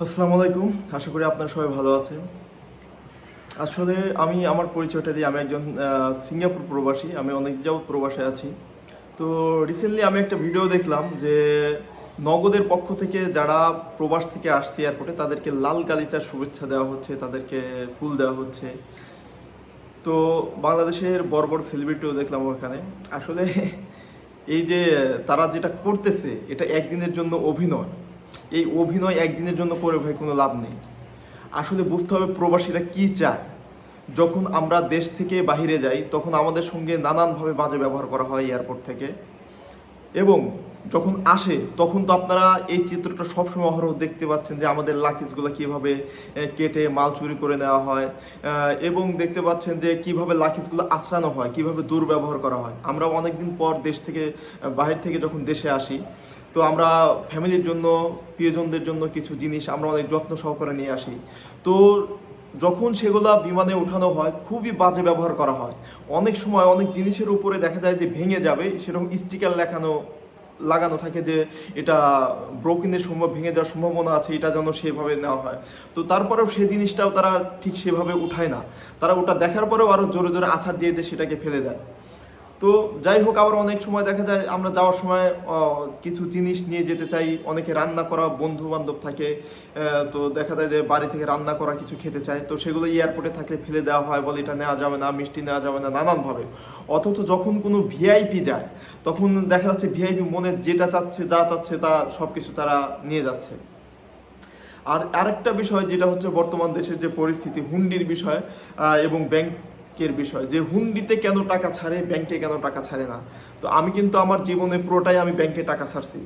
আসসালামু আলাইকুম। আশা করি আপনারা সবাই ভালো আছেন। আসলে আমি আমার পরিচয়টা দিই, আমি একজন সিঙ্গাপুর প্রবাসী। আমি অনেক যাবত প্রবাসে আছি। তো রিসেন্টলি আমি একটা ভিডিও দেখলাম যে নগদের পক্ষ থেকে যারা প্রবাস থেকে আসছে এয়ারপোর্টে তাদেরকে লাল গালিচার শুভেচ্ছা দেওয়া হচ্ছে, তাদেরকে ফুল দেওয়া হচ্ছে। তো বাংলাদেশের বড় বড় সেলিব্রিটিও দেখলাম ওখানে। আসলে এই যে তারা যেটা করতেছে এটা একদিনের জন্য অভিনয়। এই অভিনয় একদিনের জন্য করে ভাই কোনো লাভ নেই। আসলে বুঝতে হবে প্রবাসীরা কি চায়। যখন আমরা দেশ থেকে বাহিরে যাই তখন আমাদের সঙ্গে নানানভাবে বাজে ব্যবহার করা হয় এয়ারপোর্ট থেকে, এবং যখন আসে তখন তো আপনারা এই চিত্রটা সবসময় অহরহ দেখতে পাচ্ছেন যে আমাদের লাকিজগুলো কীভাবে কেটে মাল চুরি করে নেওয়া হয়, এবং দেখতে পাচ্ছেন যে কিভাবে লাকিজগুলো আঁচড়ানো হয়, কিভাবে দুর্ব্যবহার করা হয়। আমরা অনেকদিন পর দেশ থেকে বাহির থেকে যখন দেশে আসি, তো আমরা ফ্যামিলির জন্য, প্রিয়জনদের জন্য কিছু জিনিস আমরা অনেক যত্ন সহকারে নিয়ে আসি। তো যখন সেগুলা বিমানে ওঠানো হয় খুবই বাজে ব্যবহার করা হয়। অনেক সময় অনেক জিনিসের উপরে দেখা যায় যে ভেঙে যাবে সেরকম স্টিকার লাগানো থাকে যে এটা ব্রোকেনের সম্ভব, ভেঙে যাওয়ার সম্ভাবনা আছে, এটা যেন সেভাবে নেওয়া হয়। তো তারপরেও সেই জিনিসটাও তারা ঠিক সেভাবে উঠায় না। তারা ওটা দেখার পরেও আরও জোরে জোরে আছাড় দিয়ে দিয়ে সেটাকে ফেলে দেয়। তো যাই হোক, আবার অনেক সময় দেখা যায় আমরা যাওয়ার সময় কিছু জিনিস নিয়ে যেতে চাই, অনেকে রান্না করা বন্ধু বান্ধব থাকে, তো দেখা যায় যে বাড়ি থেকে রান্না করা কিছু খেতে চায়, তো সেগুলো এয়ারপোর্টে থাকলে ফেলে দেওয়া হয়, বলে এটা নেওয়া যাবে না, মিষ্টি নেওয়া যাবে না, নানানভাবে। অথচ যখন কোনো ভিআইপি যায় তখন দেখা যাচ্ছে ভিআইপি মনে যেটা চাচ্ছে, যা চাচ্ছে তা সব কিছু তারা নিয়ে যাচ্ছে। আর আরেকটা বিষয় যেটা হচ্ছে বর্তমান দেশের যে পরিস্থিতি, হুন্ডির বিষয় এবং ব্যাংকের বিষয়, যে হুন্ডিতে কেন টাকা ছাড়ে, ব্যাংকে কেন টাকা ছাড়ে না। তো আমি কিন্তু আমার জীবনে পুরোটাই আমি ব্যাংকে টাকা ছাড়ছি।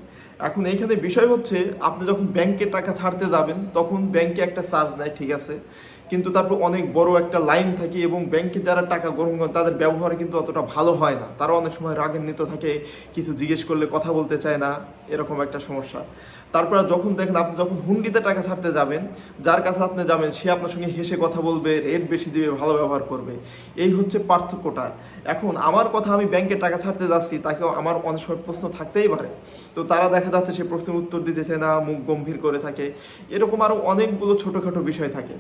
এখন এইখানে বিষয় হচ্ছে, আপনি যখন ব্যাংকে টাকা ছাড়তে যাবেন তখন ব্যাংকে একটা চার্জ নেয়, ঠিক আছে, কিন্তু তারপর অনেক বড় একটা লাইন থাকে, এবং ব্যাংকে যারা টাকা গ্রহণ করে তাদের ব্যবহার কিন্তু অতটা ভালো হয় না। তারা অনেক সময় রাগান্বিত থাকে, কিছু জিজ্ঞেস করলে কথা বলতে চায় না, এরকম একটা সমস্যা। তারপরে যখন দেখেন আপনি যখন হুন্ডিতে টাকা ছাড়তে যাবেন, যার কাছে আপনি যাবেন সে আপনার সঙ্গে হেসে কথা বলবে, রেট বেশি দিবে, ভালো ব্যবহার করবে। এই হচ্ছে পার্থক্যটা। এখন আমার কথা, আমি ব্যাংকে টাকা ছাড়তে যাচ্ছি, তাকেও আমার অনেক সময় প্রশ্ন থাকতেই পারে। তো তারা দেখা যাচ্ছে সে প্রশ্নের উত্তর দিতে চায় না, মুখ গম্ভীর করে থাকে। এরকম আরও অনেকগুলো ছোটোখাটো বিষয় থাকে।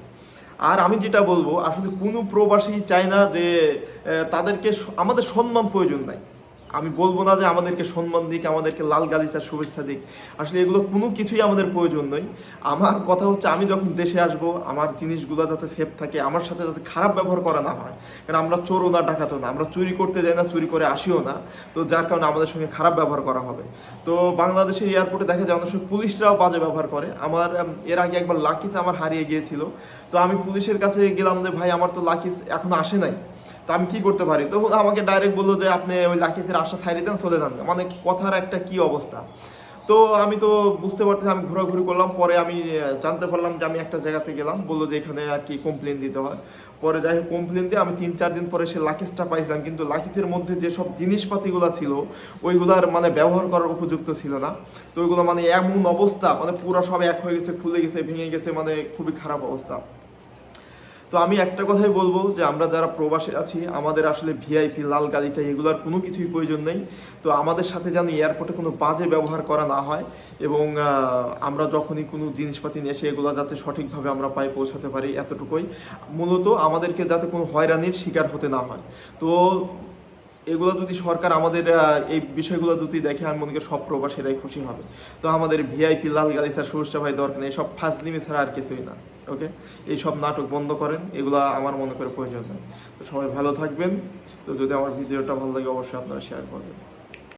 আর আমি যেটা বলবো, আসলে কোনো প্রবাসী চায় না যে তাদেরকে আমাদের সম্মান প্রয়োজন নাই। আমি বলবো না যে আমাদেরকে সম্মান দিক, আমাদেরকে লাল গালিচার শুভেচ্ছা দিক, আসলে এগুলো কোনো কিছুই আমাদের প্রয়োজন নয়। আমার কথা হচ্ছে, আমি যখন দেশে আসব আমার জিনিসগুলো যাতে সেফ থাকে, আমার সাথে যাতে খারাপ ব্যবহার করা না হয়। কারণ আমরা চোরও না, ডাকাতও না, আমরা চুরি করতে যাই না, চুরি করে আসিও না। তো যার কারণে আমাদের সঙ্গে খারাপ ব্যবহার করা হবে। তো বাংলাদেশের এয়ারপোর্টে দেখা যায় অনেক সময় পুলিশরাও বাজে ব্যবহার করে। আমার এর আগে একবার লাকিজ আমার হারিয়ে গিয়েছিল। তো আমি পুলিশের কাছে গেলাম যে ভাই আমার তো লাকিজ এখন আসে নাই, তো আমি কি করতে পারি। তো আমাকে ডাইরেক্ট বললো যে আপনি ওই লাকিজের আশা ছাড়িয়ে দেন, চলে যান। মানে কথার একটা কি অবস্থা। তো আমি তো বুঝতে পারতেছি, আমি ঘোরাঘুরি করলাম, পরে আমি জানতে পারলাম যে আমি একটা জায়গাতে গেলাম, বললো যে এখানে আর কি কমপ্লেন দিতে হয়। পরে যাই হোক কমপ্লেন দিয়ে আমি 3-4 দিন পরে সে লাকিজটা পাইছিলাম, কিন্তু লাকিজের মধ্যে যেসব জিনিসপাতিগুলো ছিল ওইগুলার মানে ব্যবহার করার উপযুক্ত ছিল না। তো ওইগুলো মানে এমন অবস্থা, মানে পুরো সব এক হয়ে গেছে, খুলে গেছে, ভেঙে গেছে, মানে খুবই খারাপ অবস্থা। তো আমি একটা কথাই বলবো যে আমরা যারা প্রবাসে আছি আমাদের আসলে ভিআইপি, লাল গালিচা এগুলোর কোনো কিছুই প্রয়োজন নেই। তো আমাদের সাথে যেন এয়ারপোর্টে কোনো বাজে ব্যবহার করা না হয়, এবং আমরা যখনই কোনো জিনিসপাতি নিয়ে এসে এগুলো যাতে সঠিকভাবে আমরা পাই পৌঁছাতে পারি, এতটুকুই। মূলত আমাদেরকে যাতে কোনো হয়রানির শিকার হতে না হয়। তো এগুলো যদি সরকার আমাদের এই বিষয়গুলো যদি দেখে, আমি মনে করি সব প্রবাসীরাই খুশি হবে। তো আমাদের ভিআইপি, লাল গালিচার সুরক্ষা ভাই দরকার নেই, সব ফাজলিমি ছাড়া আর কিছুই না। ওকে, এই সব নাটক বন্ধ করেন, এগুলো আমার মনে করে প্রয়োজন নেই। তো সবাই ভালো থাকবেন। তো যদি আমার ভিডিওটা ভালো লাগে অবশ্যই আপনারা শেয়ার করবেন।